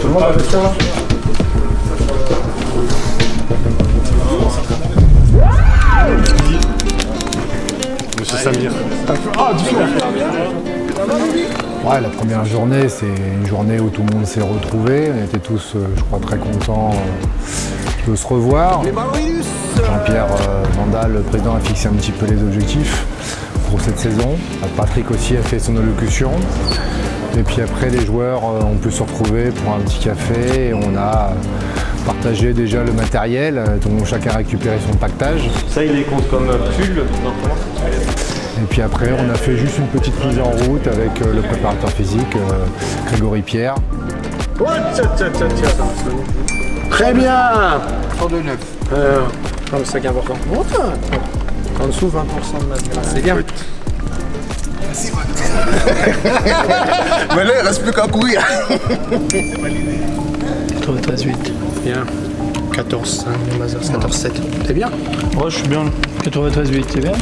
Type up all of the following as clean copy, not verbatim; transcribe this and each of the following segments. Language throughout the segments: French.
le monde avec ça là. Monsieur Samir. Ah, doucement. Ouais, la première journée, c'est une journée où tout le monde s'est retrouvé. On était tous, je crois, très contents de se revoir. Jean-Pierre Vandal, le président, a fixé un petit peu les objectifs pour cette saison. Patrick aussi a fait son allocution. Et puis après, les joueurs ont pu se retrouver pour un petit café. Et on a partagé déjà le matériel, dont chacun a récupéré son pactage. Ça, il les compte comme pull. Et puis après, on a fait juste une petite mise en route avec le préparateur physique, Grégory Pierre. Très bien. 102,9. Non, mais c'est important. En dessous, 20% de masse grasse. C'est bien. Mais là, il reste plus qu'à courir. 93,8. Bien. 14,5 de masse grasse, 14,7. C'est bien. Ouais, je suis bien. 93,8, c'est bien.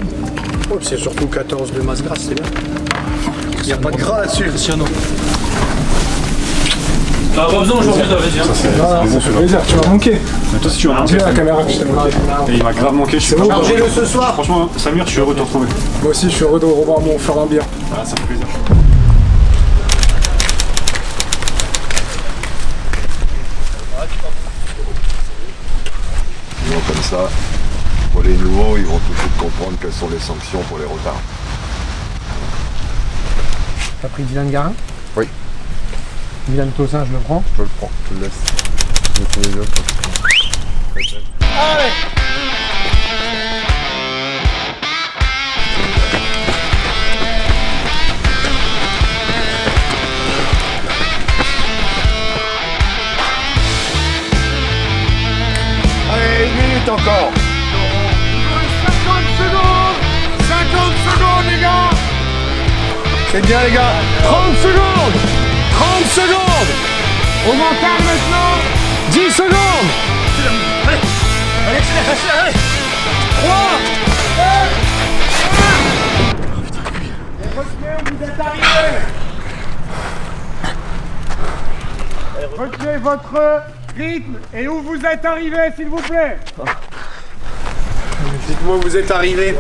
Oh, c'est surtout 14 de masse grasse, c'est bien. Il n'y a pas de gras là-dessus. Cristiano. T'as pas besoin aujourd'hui, vas-y. Ça fait plaisir, tu m'as manqué. Mais toi, si tu m'as manqué, Dis à la caméra que je t'ai manqué. et il m'a grave manqué. Je suis bon, Mangez-le ce soir. Franchement, Samir, je suis heureux de te retrouver. Moi aussi, je suis heureux de revoir mon frère en bien. Ah, ça fait plaisir. Comme ça, pour les nouveaux, ils vont tout de suite comprendre quelles sont les sanctions pour les retards. T'as pris Dylan Garin? Oui. Dylan Tosin, je le prends. Je le prends, je le laisse. Je le prends les autres. Allez! Allez, 1 minute encore. 50 secondes! 50 secondes, les gars! C'est bien, les gars! 30 secondes! 30 secondes! Au mental maintenant! 10 secondes! Allez! Allez, accélère! 3! 2! 1! Retenez, vous êtes arrivés! Retenez votre rythme et où vous êtes arrivés, s'il vous plaît! Dites-moi où vous êtes arrivés.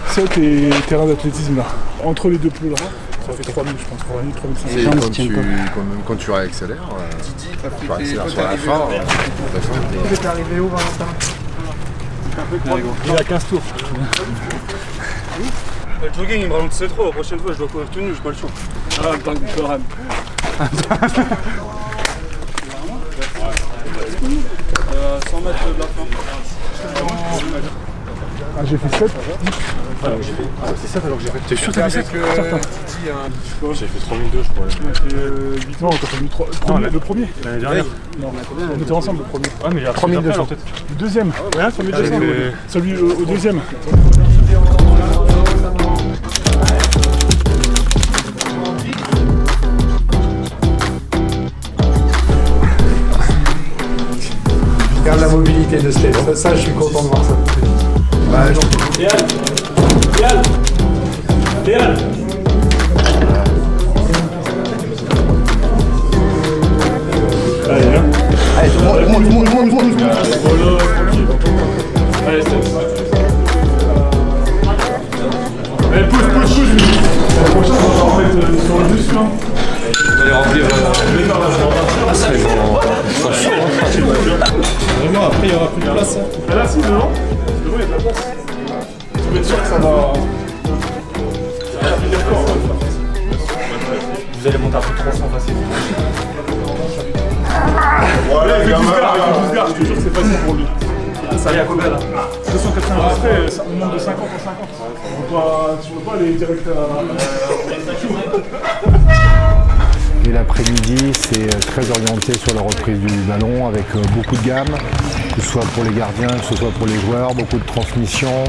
C'est tes terrains d'athlétisme là, entre les deux poules là, ça fait 3000 je pense, 3000, 3500. Quand tu réaccélères, tu réaccélères sur la fin. Vous êtes arrivé où, Valentin? Il a 15 tours. Le jogging, il me ralentissait trop. La prochaine fois, je dois courir tout nu, j'ai pas le choix. Ah, le temps du Coran. 100 mètres de la fin. Ah, j'ai fait 7. C'est ça alors que j'ai fait. T'es sûr que t'as fait 7? Certain. J'ai fait 3002, je crois. J'ai fait 8 ans, t'as fait le premier. L'année dernière. Non, on était ensemble le premier. Ah, mais j'ai 3200 peut-être. Le deuxième. Ouais, 3200. Celui au deuxième. Regarde la mobilité de Steph, ça je suis content de voir ça. Bah, Léal Léal Léal Allez, viens. Allez, tout le monde. Voilà, tranquille. Allez, stop. Allez, pousse. La prochaine, on va en remettre sur le dessus. Hein. Vous allez remplir. Vraiment, après il y aura plus de place. Ah là, si, devant. Devant, il y a de la place. Tu peux être sûr que ça va. Vous allez monter un peu 300 facile. Voilà, il fait 12 gardes, je te jure que c'est facile pour lui. Ça y est à combien là? 280. Après, on monte de 50 en 50. Tu veux pas aller direct à. Et l'après-midi, c'est très orienté sur la reprise du ballon avec beaucoup de gamme, que ce soit pour les gardiens, que ce soit pour les joueurs, beaucoup de transmissions,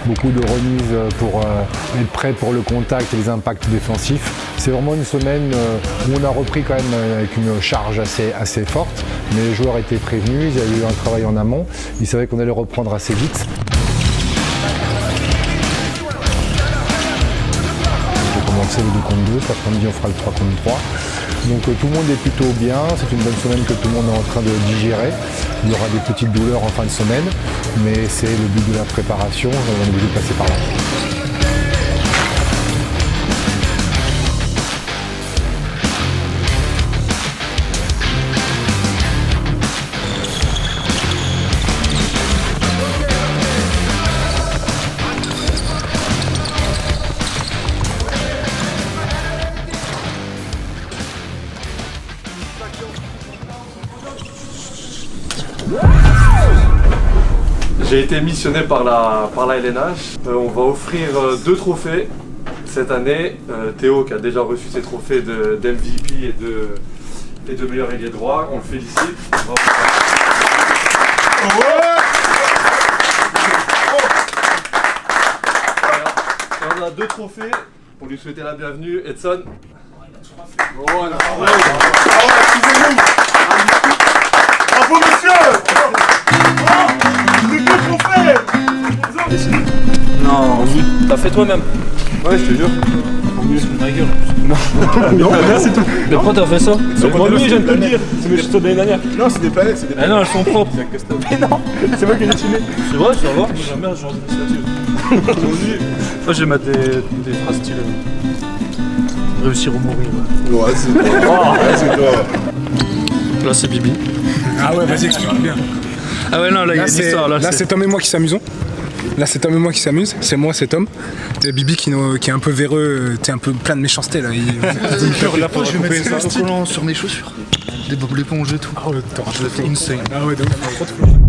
beaucoup de remises pour être prêt pour le contact et les impacts défensifs. C'est vraiment une semaine où on a repris quand même avec une charge assez forte, mais les joueurs étaient prévenus, il y a eu un travail en amont, ils savaient qu'on allait reprendre assez vite. c'est le 2 contre 2, cet après-midi on fera le 3 contre 3. Donc tout le monde est plutôt bien, c'est une bonne semaine que tout le monde est en train de digérer. Il y aura des petites douleurs en fin de semaine, mais c'est le but de la préparation, on est obligé de passer par là. J'ai été missionné par la LNH. On va offrir 2 trophées cette année. Théo qui a déjà reçu ses trophées d'MVP et de meilleur ailier droit. On le félicite. Bravo. Et on a 2 trophées pour lui souhaiter la bienvenue. Edson. Voilà. Excusez-nous. Bravo monsieur. Non, t'as fait toi-même. Ouais, je te jure. Ma gueule. Non, c'est tout. Mais pourquoi t'as fait ça? Moi, lui, je viens de te le dire. C'est mes chaussures de l'année dernière. Non, c'est des palettes, c'est des Ah non, elles sont propres. Mais non, c'est moi qui ai dessiné. C'est vrai, tu vas voir. J'aime bien ce genre d'initiative. Moi, j'aime mettre des phrases stylées. Réussir ou mourir. Ouais, c'est toi. Ouais, c'est toi. Là, c'est Bibi. Ah ouais, vas-y, explique bien. Ah ouais, non, là, il y a une histoire. Là, c'est Tom et moi qui s'amusons. Là, c'est Tom et moi qui s'amusent. C'est moi, c'est Tom. Et Bibi qui est un peu véreux, t'es un peu plein de méchanceté là. Là, je vais mettre ça sur mes chaussures. Des bob l'éponge et tout. Ah ouais, insane. Ah ouais, donc, trop de flou.